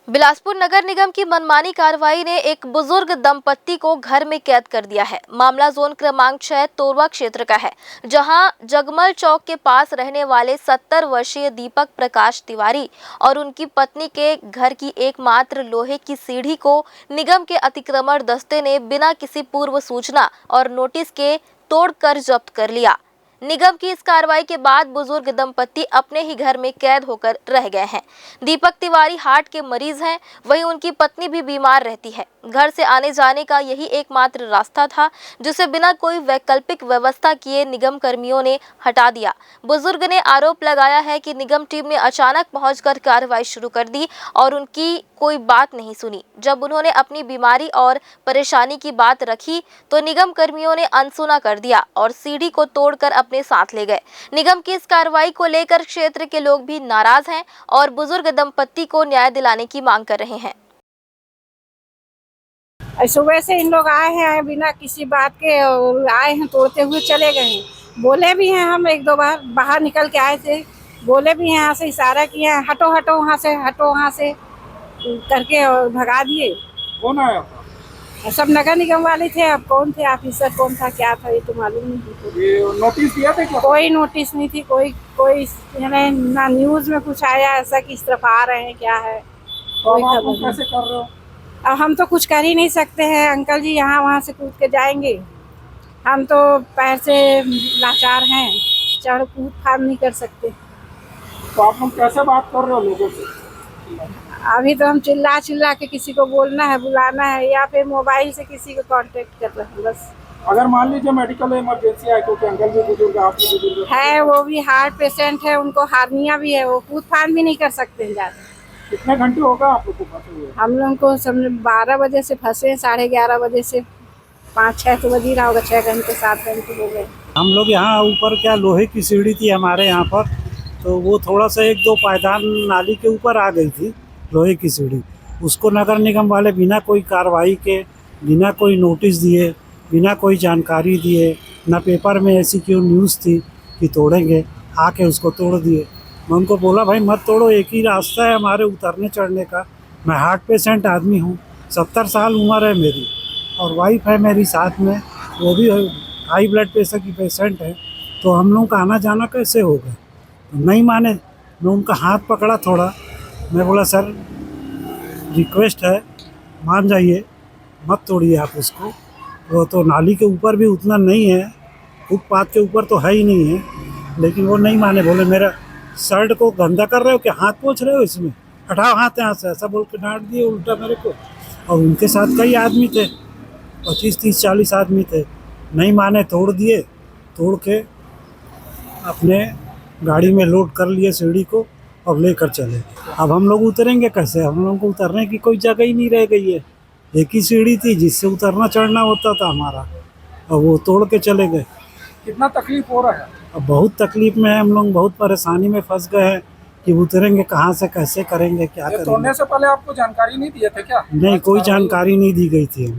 बिलासपुर नगर निगम की मनमानी कार्रवाई ने एक बुजुर्ग दंपत्ति को घर में कैद कर दिया है। मामला जोन क्रमांक 6 तोरवा क्षेत्र का है, जहां जगमल चौक के पास रहने वाले 70 वर्षीय दीपक प्रकाश तिवारी और उनकी पत्नी के घर की एकमात्र लोहे की सीढ़ी को निगम के अतिक्रमण दस्ते ने बिना किसी पूर्व सूचना और नोटिस के तोड़कर जब्त कर लिया। निगम की इस कार्रवाई के बाद बुजुर्ग दंपत्ति अपने ही घर में कैद होकर रह गए हैं। दीपक तिवारी हार्ट के मरीज हैं, वहीं उनकी पत्नी भी बीमार रहती है। घर से आने जाने का यही एकमात्र रास्ता था, जिसे बिना कोई वैकल्पिक व्यवस्था किए निगम कर्मियों ने हटा दिया। बुजुर्ग ने आरोप लगाया है कि निगम टीम ने अचानक पहुंचकर कार्रवाई शुरू कर दी और उनकी कोई बात नहीं सुनी। जब उन्होंने अपनी बीमारी और परेशानी की बात रखी तो निगम कर्मियों ने अनसुना कर दिया और सीढ़ी को तोड़कर अपने साथ ले गए। निगम की इस कार्रवाई को लेकर क्षेत्र के लोग भी नाराज हैं और बुजुर्ग दंपत्ति को न्याय दिलाने की मांग कर रहे हैं। सुबह से इन लोग आए हैं बिना किसी बात के, और आए हैं तोड़ते हुए चले गए हैं। बोले भी हैं, हम एक दो बार बाहर निकल के आए थे, बोले भी हैं, यहाँ से इशारा किए हैं, हटो हटो वहाँ से, हटो वहाँ से करके और भगा दिए। कौन आया था? सब नगर निगम वाले थे। अब कौन थे ऑफिसर, कौन था, क्या था, ये तो मालूम नहीं। ये नोटिस दिया था क्या? कोई नोटिस नहीं थी, कोई ना न्यूज में कुछ आया ऐसा कि इस तरफ आ रहे हैं, क्या है, कोई तो आप खबर कैसे नहीं। कर रहे हो? अब हम तो कुछ कर ही नहीं सकते हैं अंकल जी, यहाँ वहाँ से कूद के जाएंगे। हम तो पैर से लाचार हैं, चढ़ कूद फाड़ नहीं कर सकते। तो आप लोग कैसे बात कर रहे हो लोगों से? अभी तो हम चिल्ला के किसी को बोलना है, बुलाना है, या फिर मोबाइल से किसी को कांटेक्ट कर रहे हैं बस। अगर मान लीजिए मेडिकल इमरजेंसी आए, क्योंकि अंकल भी बुजुर्ग, आप भी बुजुर्ग है, वो भी हार्ट पेशेंट है, उनको हार्निया भी है, वो कूद फाड़ भी नहीं कर सकते हैं ज़्यादा। कितने घंटे होगा आप लोग को फंसे हुए? हम लोग को समझ 12 बजे से फंसे, 11:30 बजे से 5-6 तो बज ही रहा होगा, 6 घंटे 7 घंटे हो गए। हम लोग यहाँ ऊपर क्या लोहे की सीढ़ी थी हमारे यहाँ पर, तो वो थोड़ा सा 1-2 पायदान नाली के ऊपर आ गई थी लोहे की सीढ़ी। उसको नगर निगम वाले बिना कोई कार्रवाई के, बिना कोई नोटिस दिए, बिना कोई जानकारी दिए, ना पेपर में ऐसी क्यों न्यूज़ थी कि तोड़ेंगे, आके उसको तोड़ दिए। मैं उनको बोला भाई मत तोड़ो, एक ही रास्ता है हमारे उतरने चढ़ने का। मैं हार्ट पेशेंट आदमी हूँ, 70 साल उम्र है मेरी, और वाइफ है मेरी साथ में, वो भी हाई ब्लड प्रेशर की पेशेंट है। तो हम लोग का आना जाना कैसे होगा? तो नहीं माने। मैं उनका हाथ पकड़ा थोड़ा, मैं बोला सर रिक्वेस्ट है, मान जाइए, मत तोड़िए आप उसको। वो तो नाली के ऊपर भी उतना नहीं है, फुटपाथ के ऊपर तो है ही नहीं है, लेकिन वो नहीं माने। बोले मेरा शर्ट को गंदा कर रहे हो, क्या हाथ पोंछ रहे हो इसमें, हटाओ हाथ यहाँ से, ऐसा बोल के डांट दिए उल्टा मेरे को। और उनके साथ कई आदमी थे, 25, 30, 40 आदमी थे। नहीं माने, तोड़ दिए। तोड़ के अपने गाड़ी में लोड कर लिए सीढ़ी को और लेकर चले। अब हम लोग उतरेंगे कैसे? हम लोगों को उतरने की कोई जगह ही नहीं रह गई है। एक ही सीढ़ी थी जिससे उतरना चढ़ना होता था हमारा, और वो तोड़ के चले गए। कितना तकलीफ हो रहा है? अब बहुत तकलीफ में है हम लोग, बहुत परेशानी में फंस गए हैं कि उतरेंगे कहाँ से, कैसे करेंगे, क्या ये करेंगे। तोड़ने से पहले आपको जानकारी नहीं दिए थे क्या? नहीं, कोई जानकारी नहीं दी गई थी।